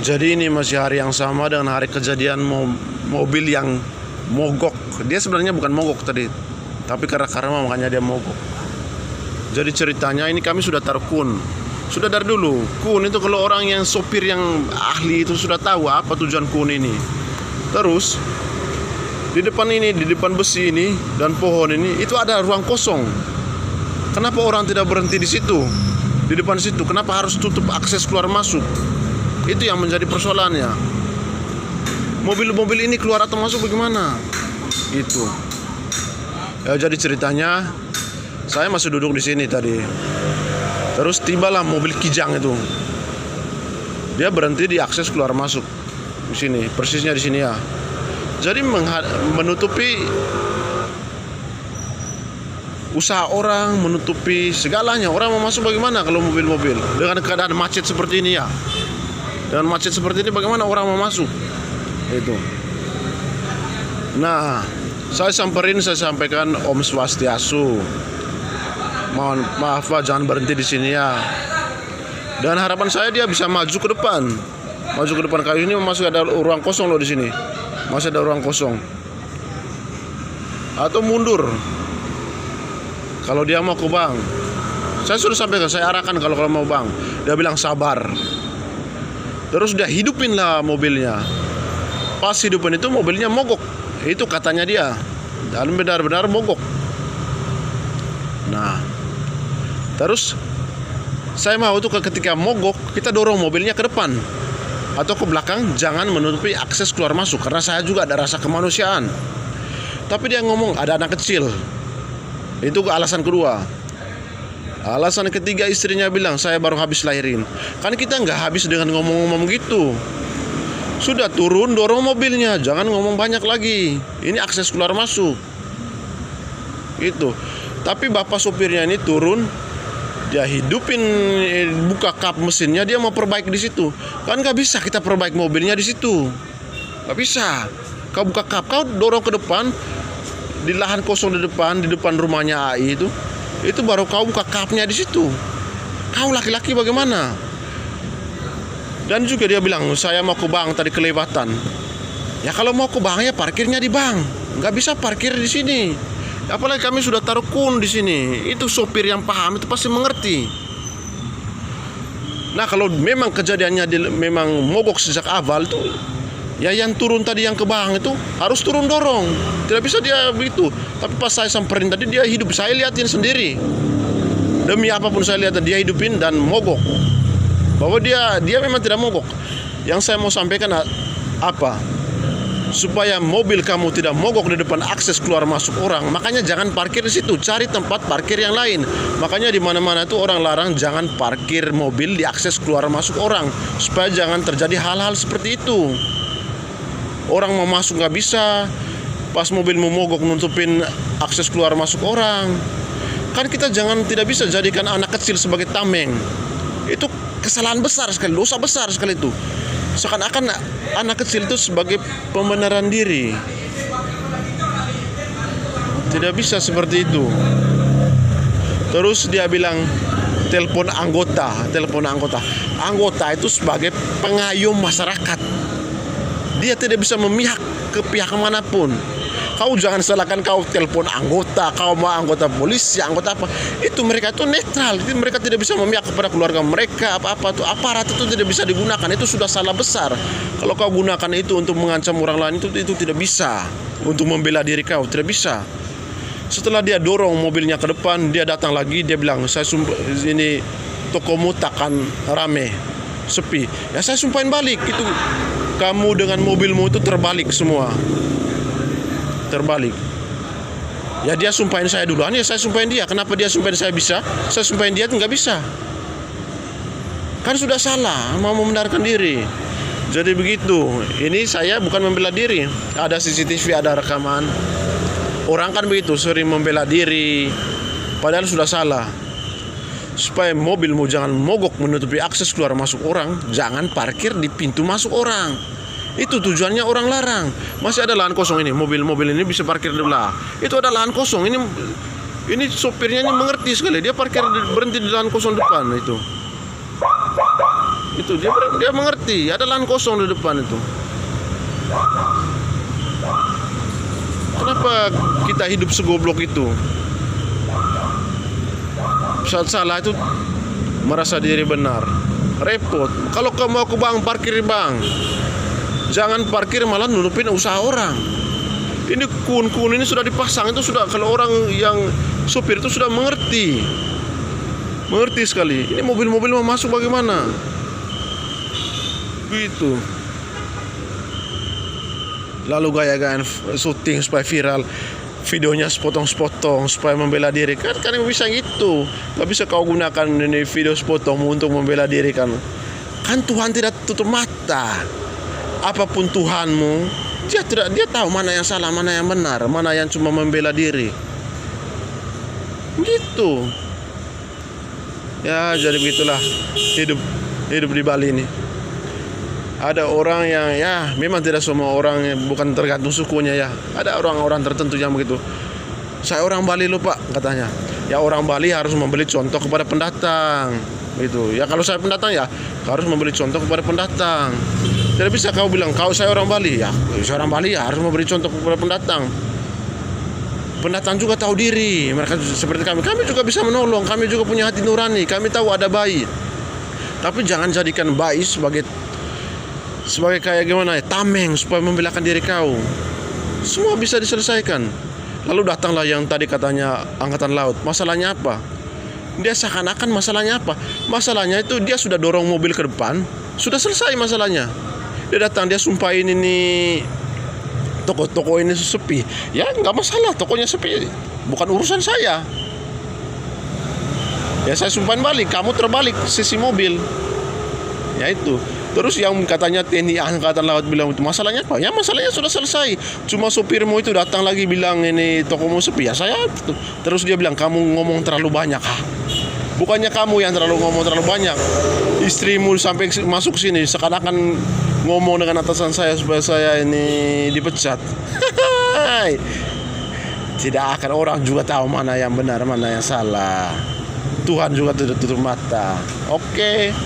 Jadi ini masih hari yang sama dengan hari kejadian mobil yang mogok. Dia sebenarnya bukan mogok tadi, tapi karena makanya dia mogok. Jadi ceritanya ini kami sudah taruh kun. Sudah dari dulu. Kun itu kalau orang yang sopir yang ahli itu sudah tahu apa tujuan kun ini. Terus di depan ini, di depan besi ini dan pohon ini itu ada ruang kosong. Kenapa orang tidak berhenti di situ? Di depan situ, kenapa harus tutup akses keluar masuk? Itu yang menjadi persoalannya. Mobil-mobil ini keluar atau masuk bagaimana? Itu. Ya, jadi ceritanya saya masih duduk di sini tadi. Terus tibalah mobil Kijang itu. Dia berhenti di akses keluar masuk di sini, persisnya di sini ya. Jadi menutupi usaha orang, menutupi segalanya. Orang mau masuk bagaimana kalau mobil-mobil dengan keadaan macet seperti ini ya? Dengan macet seperti ini bagaimana orang mau masuk? Itu. Nah, saya sampaikan Om Swastiastu. Maaf Pak, jangan berhenti di sini ya. Dan harapan saya dia bisa maju ke depan. Maju ke depan, kali ini masih ada ruang kosong loh di sini. Masih ada ruang kosong. Atau mundur. Kalau dia mau ke bank. Saya sudah sampaikan, saya arahkan kalau mau bang. Dia bilang sabar. Terus dia hidupin lah mobilnya. Pas hidupin itu mobilnya mogok. Itu katanya dia. Dan benar-benar mogok. Nah, terus saya mau tuh ketika mogok kita dorong mobilnya ke depan atau ke belakang, jangan menutupi akses keluar masuk. Karena saya juga ada rasa kemanusiaan. Tapi dia ngomong ada anak kecil. Itu alasan kedua. Alasan ketiga istrinya bilang saya baru habis lahirin. Kan kita nggak habis dengan ngomong-ngomong gitu. Sudah turun dorong mobilnya, jangan ngomong banyak lagi. Ini akses keluar masuk. Itu. Tapi bapak sopirnya ini turun, dia hidupin, buka kap mesinnya, dia mau perbaiki di situ. Kan nggak bisa kita perbaiki mobilnya di situ. Nggak bisa. Kau buka kap, kau dorong ke depan di lahan kosong di depan rumahnya AI itu baru kau buka kapnya di situ. Kau laki-laki bagaimana? Dan juga dia bilang saya mau ke bank tadi kelewatan. Ya kalau mau ke bank ya parkirnya di bank. Nggak bisa parkir di sini. Apalagi kami sudah taruh kun di sini. Itu sopir yang paham itu pasti mengerti. Nah kalau memang kejadiannya memang mogok sejak awal tuh, ya yang turun tadi yang ke bank itu harus turun dorong. Tidak bisa dia begitu. Tapi pas saya samperin tadi dia hidup, saya liatin sendiri. Demi apapun saya lihat dia hidupin dan mogok. Bahwa dia memang tidak mogok. Yang saya mau sampaikan apa? Supaya mobil kamu tidak mogok di depan akses keluar masuk orang, makanya jangan parkir di situ, cari tempat parkir yang lain. Makanya di mana-mana itu orang larang jangan parkir mobil di akses keluar masuk orang, supaya jangan terjadi hal-hal seperti itu. Orang mau masuk nggak bisa, pas mobil mau mogok nutupin akses keluar masuk orang. Kan kita tidak bisa jadikan anak kecil sebagai tameng. Itu kesalahan besar sekali, dosa besar sekali itu. Seakan-akan anak kecil itu sebagai pembenaran diri. Tidak bisa seperti itu. Terus dia bilang telepon anggota. Anggota itu sebagai pengayom masyarakat. Dia tidak bisa memihak ke pihak manapun. Kau jangan salahkan kau telepon anggota, kau mau anggota polisi, anggota apa. Itu mereka itu netral. Itu mereka tidak bisa memihak kepada keluarga mereka, apa-apa tuh aparat itu tidak bisa digunakan. Itu sudah salah besar. Kalau kau gunakan itu untuk mengancam orang lain itu tidak bisa. Untuk membela diri kau tidak bisa. Setelah dia dorong mobilnya ke depan, dia datang lagi, dia bilang, ini tokomu takkan rame, sepi. Ya saya sumpahin balik itu. Kamu dengan mobilmu itu terbalik semua. Terbalik. Ya dia sumpahin saya duluan, ya saya sumpahin dia. Kenapa dia sumpahin saya bisa? Saya sumpahin dia nggak bisa. Kan sudah salah, mau membenarkan diri. Jadi begitu. Ini saya bukan membela diri. Ada CCTV, ada rekaman. Orang kan begitu, sering membela diri. Padahal sudah salah. Supaya mobilmu jangan mogok menutupi akses keluar masuk orang, jangan parkir di pintu masuk orang. Itu tujuannya orang larang. Masih ada lahan kosong ini, mobil-mobil ini bisa parkir di belah. Itu ada lahan kosong. Ini sopirnya ini mengerti sekali. Dia parkir berhenti di lahan kosong depan itu. Itu dia mengerti, ada lahan kosong di depan itu. Kenapa kita hidup segoblok itu? Saat salah itu merasa diri benar. Repot. Kalau kamu mau ke bank, parkir di bank. Jangan parkir malah nutupin usaha orang. Ini kun ini sudah dipasang, itu sudah, kalau orang yang supir itu sudah mengerti. Mengerti sekali. Ini mobil-mobil mau masuk bagaimana? Begitu. Lalu gaya-gayaan syuting supaya viral, videonya sepotong-sepotong supaya membela diri. Kan bisa gitu. Gak bisa kau gunakan ini video sepotong untuk membela diri kan. Kan Tuhan tidak tutup mata. Apapun Tuhanmu, dia tahu mana yang salah, mana yang benar, mana yang cuma membela diri. Gitu. Ya, jadi begitulah hidup di Bali ini. Ada orang yang ya memang tidak semua orang, bukan tergantung sukunya ya. Ada orang-orang tertentu yang begitu. Saya orang Bali loh Pak, katanya. Ya orang Bali harus memberi contoh kepada pendatang. Gitu. Ya kalau saya pendatang ya harus memberi contoh kepada pendatang. Tidak bisa kau bilang kau saya orang Bali ya. Saya orang Bali ya harus memberi contoh kepada pendatang. Pendatang juga tahu diri. Mereka seperti kami juga bisa menolong. Kami juga punya hati nurani. Kami tahu ada bayi. Tapi jangan jadikan bayi sebagai kayak gimana ya, tameng supaya membelakan diri kau. Semua bisa diselesaikan. Lalu datanglah yang tadi katanya angkatan laut. Masalahnya apa? Dia seakan-akan masalahnya apa? Masalahnya itu dia sudah dorong mobil ke depan, sudah selesai masalahnya. Dia datang, dia sumpahin ini toko-toko ini sepi. Ya nggak masalah, tokonya sepi, bukan urusan saya. Ya saya sumpahin balik, kamu terbalik sisi mobil. Ya itu. Terus yang katanya TNI Angkatan Laut bilang itu masalahnya apa? Ya masalahnya sudah selesai. Cuma sopirmu itu datang lagi bilang ini tokomu sepi. Ya saya terus dia bilang kamu ngomong terlalu banyak. Bukannya kamu yang ngomong terlalu banyak. Istrimu sampai masuk sini seakan-akan ngomong dengan atasan saya supaya saya ini dipecat. Tidak akan, orang juga tahu mana yang benar, mana yang salah. Tuhan juga tidak tutup mata. Oke.